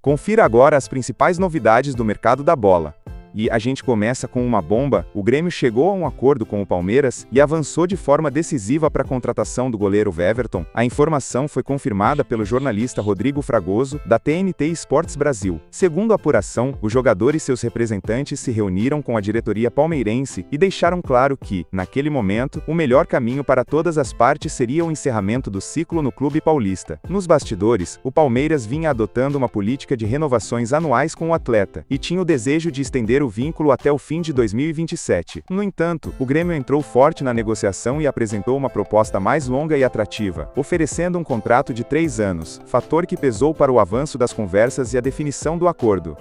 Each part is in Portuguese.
Confira agora as principais novidades do mercado da bola. E a gente começa com uma bomba: o Grêmio chegou a um acordo com o Palmeiras e avançou de forma decisiva para a contratação do goleiro Weverton. A informação foi confirmada pelo jornalista Rodrigo Fragoso, da TNT Esportes Brasil. Segundo a apuração, o jogador e seus representantes se reuniram com a diretoria palmeirense e deixaram claro que, naquele momento, o melhor caminho para todas as partes seria o encerramento do ciclo no clube paulista. Nos bastidores, o Palmeiras vinha adotando uma política de renovações anuais com o atleta e tinha o desejo de estender o vínculo até o fim de 2027. No entanto, o Grêmio entrou forte na negociação e apresentou uma proposta mais longa e atrativa, oferecendo um contrato de 3 anos, fator que pesou para o avanço das conversas e a definição do acordo.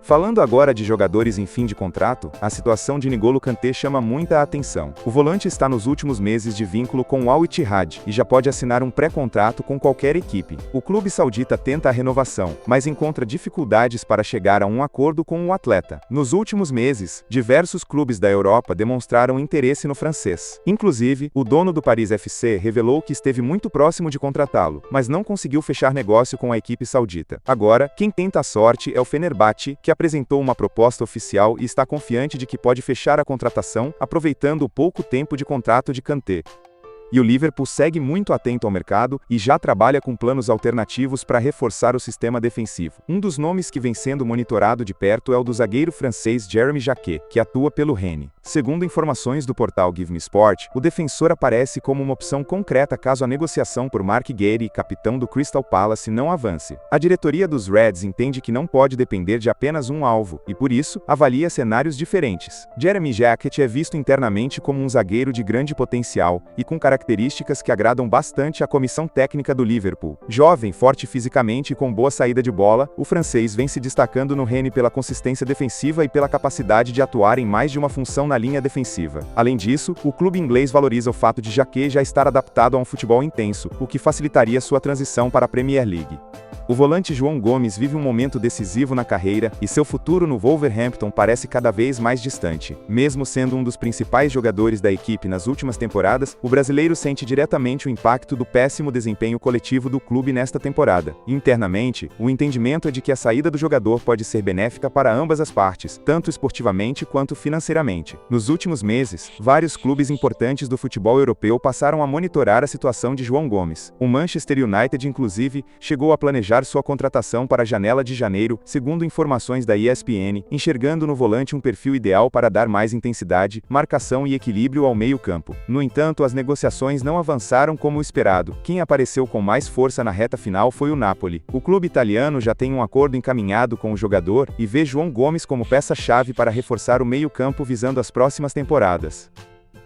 Falando agora de jogadores em fim de contrato, a situação de N'Golo Kanté chama muita atenção. O volante está nos últimos meses de vínculo com o Al Ittihad e já pode assinar um pré-contrato com qualquer equipe. O clube saudita tenta a renovação, mas encontra dificuldades para chegar a um acordo com o atleta. Nos últimos meses, diversos clubes da Europa demonstraram interesse no francês. Inclusive, o dono do Paris FC revelou que esteve muito próximo de contratá-lo, mas não conseguiu fechar negócio com a equipe saudita. Agora, quem tenta a sorte é o Fenerbahçe, que apresentou uma proposta oficial e está confiante de que pode fechar a contratação, aproveitando o pouco tempo de contrato de Kanté. E o Liverpool segue muito atento ao mercado e já trabalha com planos alternativos para reforçar o sistema defensivo. Um dos nomes que vem sendo monitorado de perto é o do zagueiro francês Jérémy Jacquet, que atua pelo Rennes. Segundo informações do portal Give Me Sport, o defensor aparece como uma opção concreta caso a negociação por Mark Guehi, capitão do Crystal Palace, não avance. A diretoria dos Reds entende que não pode depender de apenas um alvo, e por isso, avalia cenários diferentes. Jérémy Jacquet é visto internamente como um zagueiro de grande potencial e com características que agradam bastante à comissão técnica do Liverpool. Jovem, forte fisicamente e com boa saída de bola, o francês vem se destacando no Rennes pela consistência defensiva e pela capacidade de atuar em mais de uma função na linha defensiva. Além disso, o clube inglês valoriza o fato de Jacquet já estar adaptado a um futebol intenso, o que facilitaria sua transição para a Premier League. O volante João Gomes vive um momento decisivo na carreira e seu futuro no Wolverhampton parece cada vez mais distante. Mesmo sendo um dos principais jogadores da equipe nas últimas temporadas, o brasileiro sente diretamente o impacto do péssimo desempenho coletivo do clube nesta temporada. Internamente, o entendimento é de que a saída do jogador pode ser benéfica para ambas as partes, tanto esportivamente quanto financeiramente. Nos últimos meses, vários clubes importantes do futebol europeu passaram a monitorar a situação de João Gomes. O Manchester United, inclusive, chegou a planejar sua contratação para a janela de janeiro, segundo informações da ESPN, enxergando no volante um perfil ideal para dar mais intensidade, marcação e equilíbrio ao meio-campo. No entanto, as negociações não avançaram como esperado. Quem apareceu com mais força na reta final foi o Napoli. O clube italiano já tem um acordo encaminhado com o jogador e vê João Gomes como peça-chave para reforçar o meio-campo visando as próximas temporadas.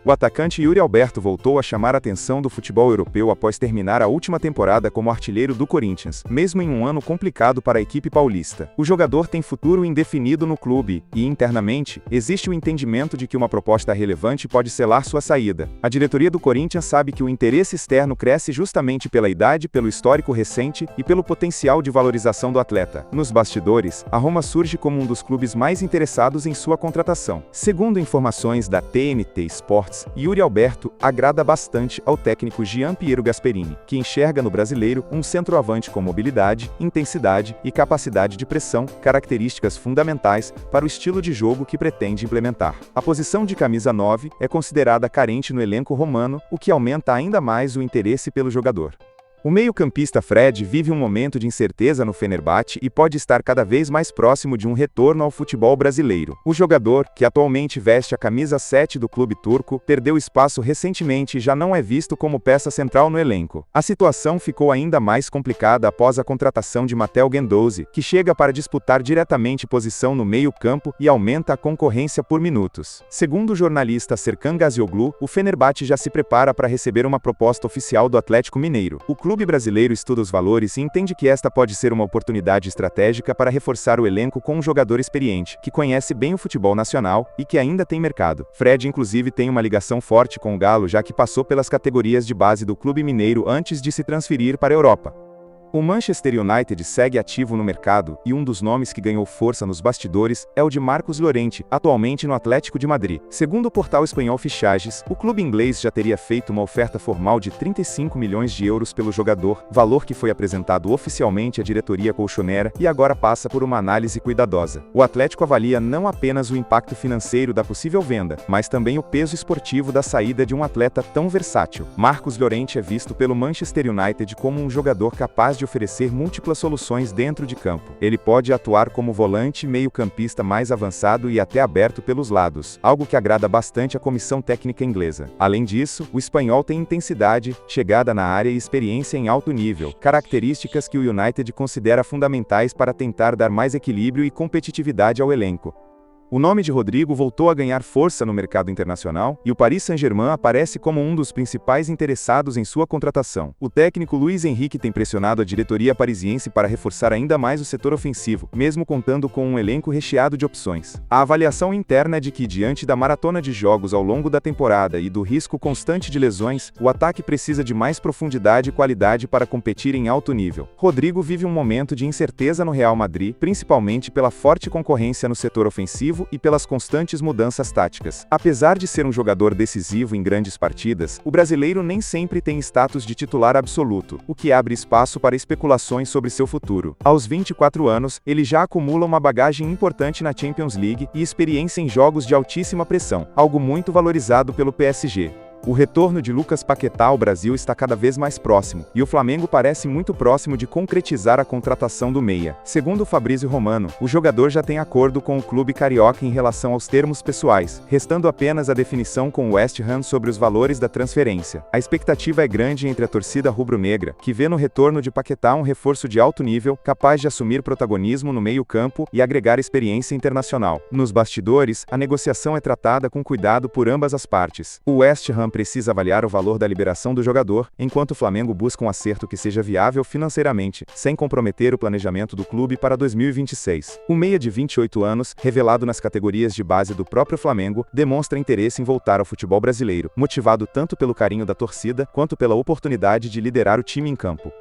O atacante Yuri Alberto voltou a chamar a atenção do futebol europeu após terminar a última temporada como artilheiro do Corinthians, mesmo em um ano complicado para a equipe paulista. O jogador tem futuro indefinido no clube e, internamente, existe o entendimento de que uma proposta relevante pode selar sua saída. A diretoria do Corinthians sabe que o interesse externo cresce justamente pela idade, pelo histórico recente e pelo potencial de valorização do atleta. Nos bastidores, a Roma surge como um dos clubes mais interessados em sua contratação. Segundo informações da TNT Sports, Yuri Alberto agrada bastante ao técnico Gian Piero Gasperini, que enxerga no brasileiro um centroavante com mobilidade, intensidade e capacidade de pressão, características fundamentais para o estilo de jogo que pretende implementar. A posição de camisa 9 é considerada carente no elenco romano, o que aumenta ainda mais o interesse pelo jogador. O meio-campista Fred vive um momento de incerteza no Fenerbahçe e pode estar cada vez mais próximo de um retorno ao futebol brasileiro. O jogador, que atualmente veste a camisa 7 do clube turco, perdeu espaço recentemente e já não é visto como peça central no elenco. A situação ficou ainda mais complicada após a contratação de Matteo Guendouzi, que chega para disputar diretamente posição no meio-campo e aumenta a concorrência por minutos. Segundo o jornalista Serkan Gazioglu, o Fenerbahçe já se prepara para receber uma proposta oficial do Atlético Mineiro. O clube brasileiro estuda os valores e entende que esta pode ser uma oportunidade estratégica para reforçar o elenco com um jogador experiente, que conhece bem o futebol nacional e que ainda tem mercado. Fred, inclusive, tem uma ligação forte com o Galo, já que passou pelas categorias de base do clube mineiro antes de se transferir para a Europa. O Manchester United segue ativo no mercado, e um dos nomes que ganhou força nos bastidores é o de Marcos Llorente, atualmente no Atlético de Madrid. Segundo o portal espanhol Fichajes, o clube inglês já teria feito uma oferta formal de 35 milhões de euros pelo jogador, valor que foi apresentado oficialmente à diretoria colchonera e agora passa por uma análise cuidadosa. O Atlético avalia não apenas o impacto financeiro da possível venda, mas também o peso esportivo da saída de um atleta tão versátil. Marcos Llorente é visto pelo Manchester United como um jogador capaz de oferecer múltiplas soluções dentro de campo. Ele pode atuar como volante, meio-campista mais avançado e até aberto pelos lados, algo que agrada bastante a comissão técnica inglesa. Além disso, o espanhol tem intensidade, chegada na área e experiência em alto nível, características que o United considera fundamentais para tentar dar mais equilíbrio e competitividade ao elenco. O nome de Rodrigo voltou a ganhar força no mercado internacional, e o Paris Saint-Germain aparece como um dos principais interessados em sua contratação. O técnico Luis Enrique tem pressionado a diretoria parisiense para reforçar ainda mais o setor ofensivo, mesmo contando com um elenco recheado de opções. A avaliação interna é de que, diante da maratona de jogos ao longo da temporada e do risco constante de lesões, o ataque precisa de mais profundidade e qualidade para competir em alto nível. Rodrigo vive um momento de incerteza no Real Madrid, principalmente pela forte concorrência no setor ofensivo e pelas constantes mudanças táticas. Apesar de ser um jogador decisivo em grandes partidas, o brasileiro nem sempre tem status de titular absoluto, o que abre espaço para especulações sobre seu futuro. Aos 24 anos, ele já acumula uma bagagem importante na Champions League e experiência em jogos de altíssima pressão, algo muito valorizado pelo PSG. O retorno de Lucas Paquetá ao Brasil está cada vez mais próximo, e o Flamengo parece muito próximo de concretizar a contratação do meia. Segundo Fabrício Romano, o jogador já tem acordo com o clube carioca em relação aos termos pessoais, restando apenas a definição com o West Ham sobre os valores da transferência. A expectativa é grande entre a torcida rubro-negra, que vê no retorno de Paquetá um reforço de alto nível, capaz de assumir protagonismo no meio-campo e agregar experiência internacional. Nos bastidores, a negociação é tratada com cuidado por ambas as partes. O West Ham precisa avaliar o valor da liberação do jogador, enquanto o Flamengo busca um acerto que seja viável financeiramente, sem comprometer o planejamento do clube para 2026. O meia de 28 anos, revelado nas categorias de base do próprio Flamengo, demonstra interesse em voltar ao futebol brasileiro, motivado tanto pelo carinho da torcida, quanto pela oportunidade de liderar o time em campo.